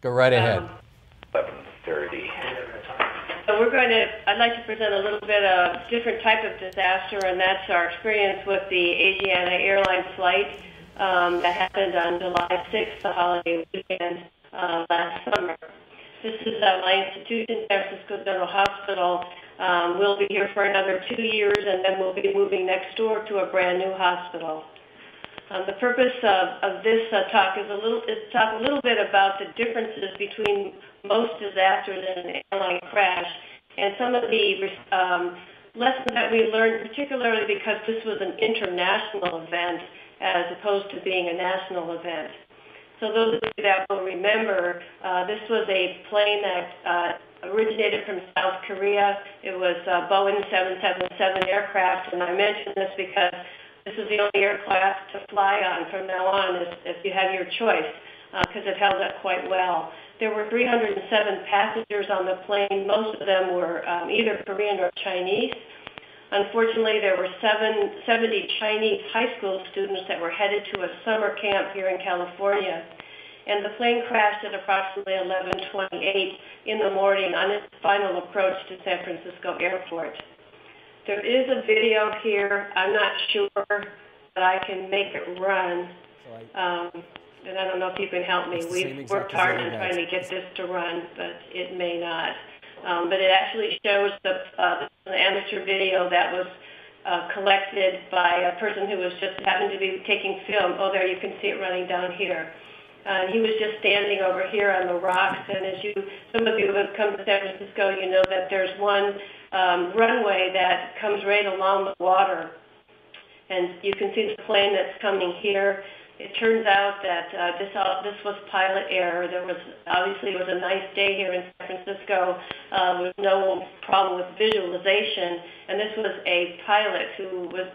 Go right ahead. 11:30. So I'd like to present a little bit of different type of disaster, and that's our experience with the Asiana airline flight that happened on July 6th, the holiday weekend last summer. This is my institution, San Francisco General Hospital. We'll be here for another 2 years, and then we'll be moving next door to a brand new hospital. The purpose of this talk is to talk a little bit about the differences between most disasters and an airline crash, and some of the lessons that we learned, particularly because this was an international event as opposed to being a national event. So those of you that will remember, this was a plane that originated from South Korea. It was Boeing 777 aircraft, and I mention this because this is the only aircraft to fly on from now on if you have your choice, because it held up quite well. There were 307 passengers on the plane. Most of them were either Korean or Chinese. Unfortunately, there were 70 Chinese high school students that were headed to a summer camp here in California. And the plane crashed at approximately 11:28 in the morning on its final approach to San Francisco Airport. There is a video here. I'm not sure that I can make it run. And I don't know if you can help me. We've worked hard on trying to get this to run, but it may not. But it actually shows the amateur video that was collected by a person who was just happened to be taking film. Oh, there, you can see it running down here. He was just standing over here on the rocks, and some of you who have come to San Francisco, you know that there's one runway that comes right along the water, and you can see the plane that's coming here. It turns out that this was pilot error. It was a nice day here in San Francisco with no problem with visualization, and this was a pilot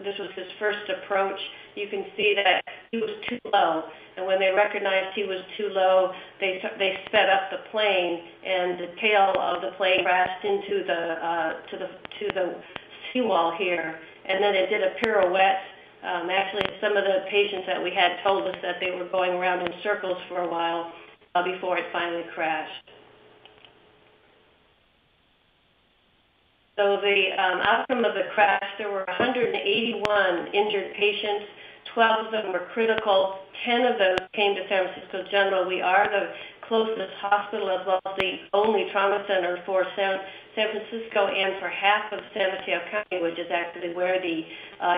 this was his first approach. You can see that he was too low, and when they recognized he was too low, they sped up the plane, and the tail of the plane crashed into the seawall here, and then it did a pirouette. Actually, some of the patients that we had told us that they were going around in circles for a while before it finally crashed. So the outcome of the crash, there were 181 injured patients. 12 of them were critical. 10 of those came to San Francisco General. We are the closest hospital as well as the only trauma center for San Francisco and for half of San Mateo County, which is actually where the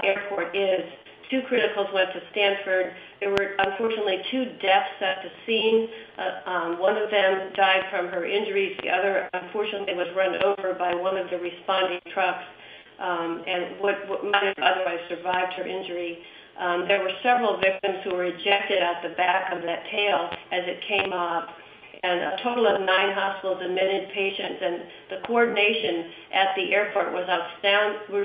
airport is. 2 criticals went to Stanford. There were unfortunately 2 deaths at the scene. One of them died from her injuries. The other, unfortunately, was run over by one of the responding trucks and what might have otherwise survived her injury. There were several victims who were ejected out the back of that tail as it came up, and a total of 9 hospitals admitted patients, and the coordination at the airport was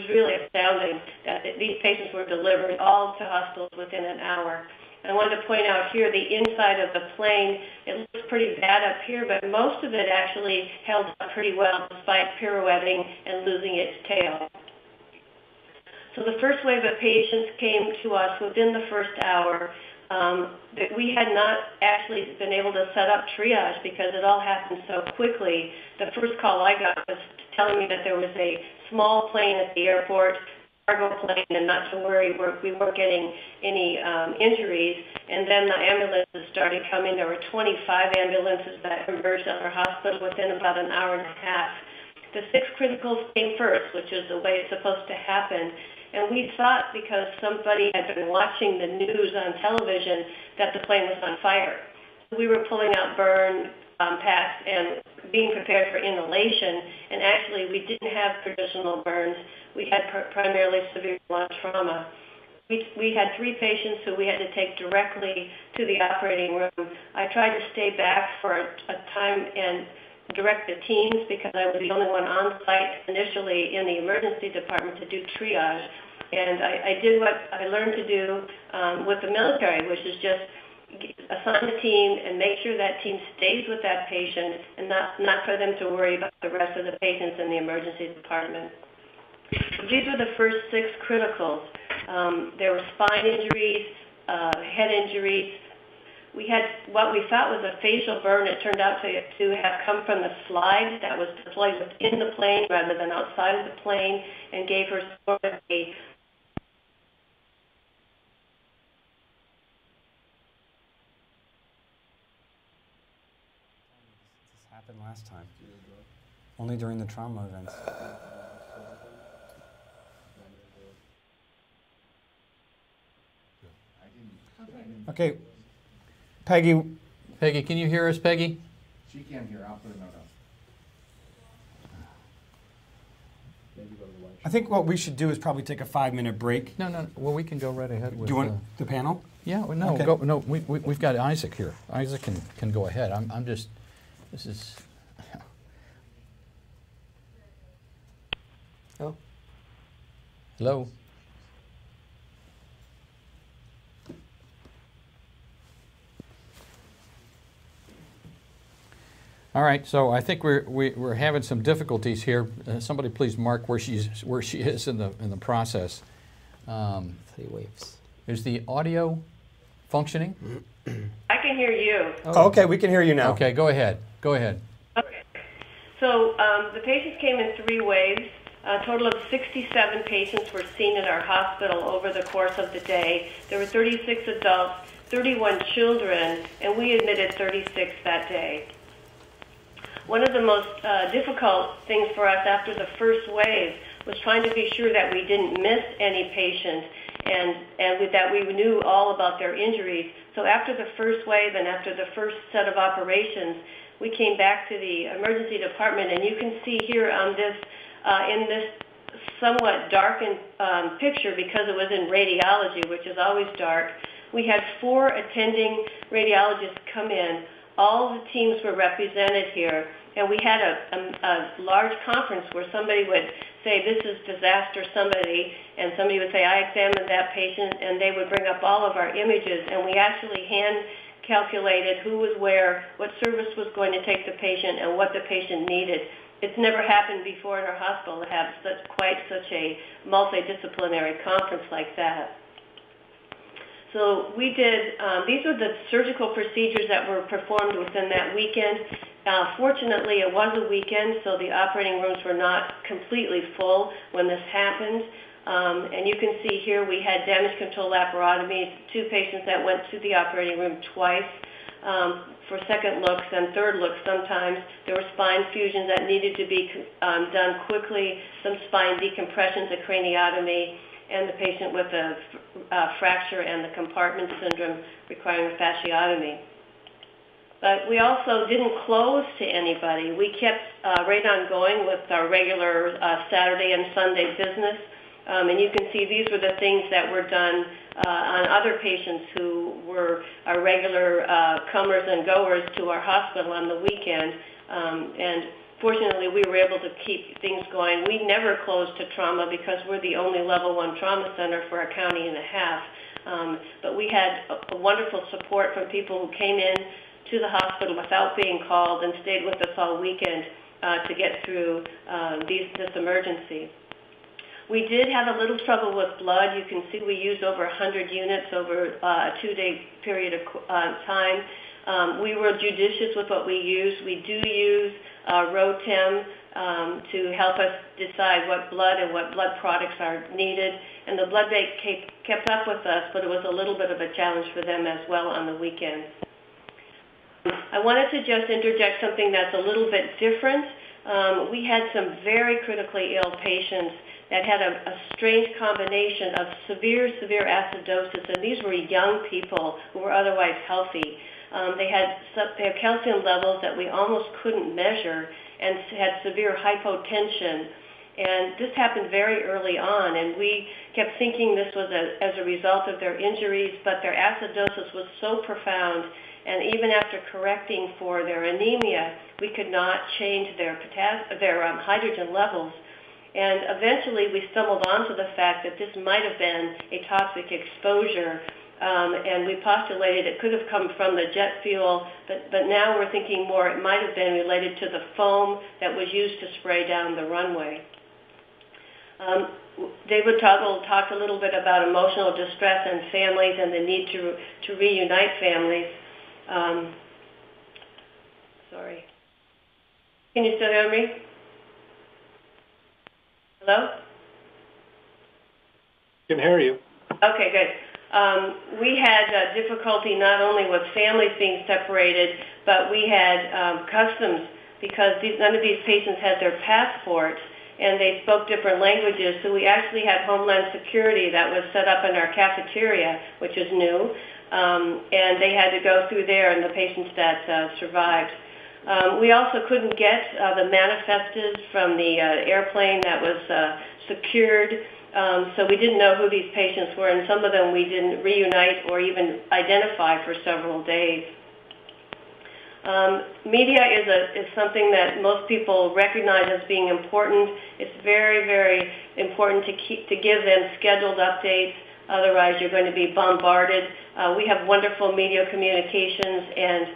really astounding that these patients were delivered all to hospitals within an hour. I wanted to point out here the inside of the plane. It looks pretty bad up here, but most of it actually held up pretty well despite pirouetting and losing its tail. So the first wave of patients came to us within the first hour. We had not actually been able to set up triage because it all happened so quickly. The first call I got was telling me that there was a small plane at the airport, cargo plane, and not to worry, we weren't getting any injuries. And then the ambulances started coming. There were 25 ambulances that emerged at our hospital within about an hour and a half. The 6 criticals came first, which is the way it's supposed to happen. And we thought because somebody had been watching the news on television that the plane was on fire. We were pulling out burn packs and being prepared for inhalation, and actually we didn't have traditional burns. We had primarily severe lung trauma. We had 3 patients who we had to take directly to the operating room. I tried to stay back for a time and direct the teams because I was the only one on site initially in the emergency department to do triage. And I did what I learned to do with the military, which is just assign a team and make sure that team stays with that patient and not for them to worry about the rest of the patients in the emergency department. These were the first 6 criticals. There were spine injuries, head injuries, We had what we thought was a facial burn. It turned out to have come from the slide that was deployed within the plane rather than outside of the plane, and gave her sort of a happened last time. Only during the trauma events. Okay. Peggy. Peggy, can you hear us, Peggy? She can't hear. I'll put a note up. I think what we should do is probably take a 5-minute break. No. Well, we can go right ahead with. Do you want the panel? Yeah. Well, no. Okay. Go, no. We've got Isaac here. Isaac can go ahead. I'm just. This is. Oh. Hello. All right, so I think we're having some difficulties here. Somebody please mark where she is in the process. 3 waves. Is the audio functioning? I can hear you. Oh, okay, we can hear you now. Okay, go ahead. Go ahead. Okay. So the patients came in 3 waves. A total of 67 patients were seen in our hospital over the course of the day. There were 36 adults, 31 children, and we admitted 36 that day. One of the most difficult things for us after the first wave was trying to be sure that we didn't miss any patients and that we knew all about their injuries. So after the first wave and after the first set of operations, we came back to the emergency department, and you can see here on this, in this somewhat darkened picture, because it was in radiology, which is always dark, we had 4 attending radiologists come in. All the teams were represented here, and we had a large conference where somebody would say, this is disaster somebody, and somebody would say, I examined that patient, and they would bring up all of our images, and we actually hand calculated who was where, what service was going to take the patient, and what the patient needed. It's never happened before in our hospital to have quite such a multidisciplinary conference like that. So we did, these were the surgical procedures that were performed within that weekend. Fortunately, it was a weekend, so the operating rooms were not completely full when this happened. And you can see here we had damage control laparotomies, 2 patients that went to the operating room twice for second looks and third looks sometimes. There were spine fusions that needed to be done quickly, some spine decompressions, a craniotomy, and the patient with a fracture and the compartment syndrome requiring a fasciotomy. But we also didn't close to anybody. We kept right on going with our regular Saturday and Sunday business. And you can see these were the things that were done on other patients who were our regular comers and goers to our hospital on the weekend. And fortunately, we were able to keep things going. We never closed to trauma because we're the only level 1 trauma center for a county and a half. But we had a wonderful support from people who came in to the hospital without being called and stayed with us all weekend to get through this emergency. We did have a little trouble with blood. You can see we used over 100 units over a 2-day period of time. We were judicious with what we used. We do use ROTEM to help us decide what blood and what blood products are needed. And the blood bank kept up with us, but it was a little bit of a challenge for them as well on the weekends. I wanted to just interject something that's a little bit different. We had some very critically ill patients that had a strange combination of severe acidosis, and these were young people who were otherwise healthy. They had calcium levels that we almost couldn't measure and had severe hypotension. And this happened very early on, and we kept thinking this was as a result of their injuries, but their acidosis was so profound, and even after correcting for their anemia, we could not change their hydrogen levels. And eventually we stumbled onto the fact that this might have been a toxic exposure, and we postulated it could have come from the jet fuel, but now we're thinking more it might have been related to the foam that was used to spray down the runway. David Tuggle talked a little bit about emotional distress and families and the need to reunite families. Sorry. Can you still hear me? Hello? Can hear you. Okay, good. We had difficulty not only with families being separated, but we had customs because none of these patients had their passports and they spoke different languages. So we actually had Homeland Security that was set up in our cafeteria, which is new, and they had to go through there and the patients that survived. We also couldn't get the manifestos from the airplane that was secured, so we didn't know who these patients were, and some of them we didn't reunite or even identify for several days. Media is something that most people recognize as being important. It's very, very important to give them scheduled updates. Otherwise, you're going to be bombarded. We have wonderful media communications, and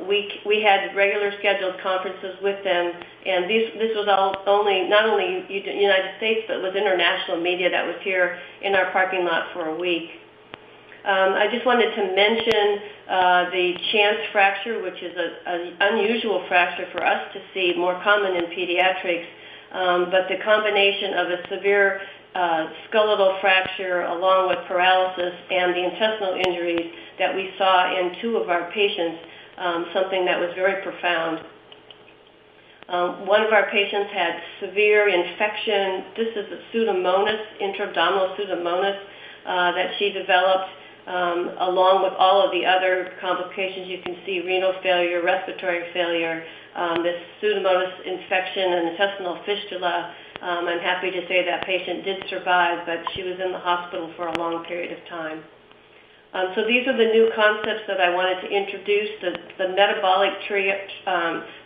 we had regular scheduled conferences with them, and this was not only United States, but was international media that was here in our parking lot for a week. I just wanted to mention the chance fracture, which is an unusual fracture for us to see, more common in pediatrics, but the combination of a severe skeletal fracture along with paralysis and the intestinal injuries that we saw in 2 of our patients, something that was very profound. One of our patients had severe infection. This is a pseudomonas, intra-abdominal pseudomonas that she developed, along with all of the other complications. You can see renal failure, respiratory failure, this pseudomonas infection and intestinal fistula. I'm happy to say that patient did survive, but she was in the hospital for a long period of time. So these are the new concepts that I wanted to introduce, the metabolic triad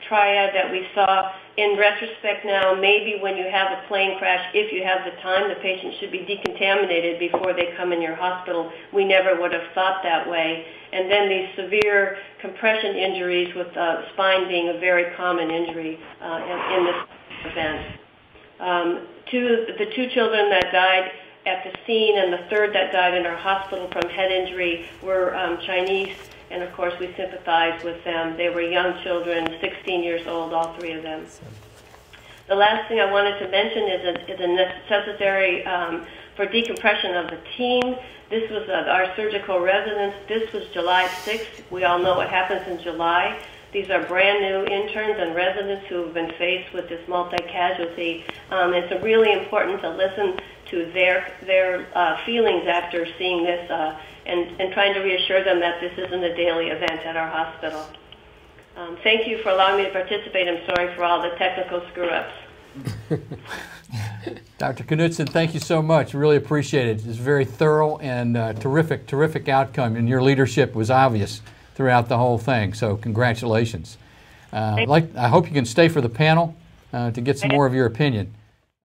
that we saw. In retrospect now, maybe when you have a plane crash, if you have the time, the patient should be decontaminated before they come in your hospital. We never would have thought that way. And then these severe compression injuries with the spine being a very common injury in this event. The 2 children that died at the scene and the 3rd that died in our hospital from head injury were Chinese, and of course we sympathize with them. They were young children, 16 years old, all 3 of them. The last thing I wanted to mention is a necessary for decompression of the team. This was our surgical residence. This was July 6th. We all know what happens in July. These are brand new interns and residents who have been faced with this multi-casualty. It's really important to listen to their feelings after seeing this and trying to reassure them that this isn't a daily event at our hospital. Thank you for allowing me to participate. I'm sorry for all the technical screw-ups. Dr. Knudson, thank you so much. Really appreciate it. It's very thorough and terrific outcome, and your leadership was obvious throughout the whole thing, so congratulations. I hope you can stay for the panel to get some more of your opinion.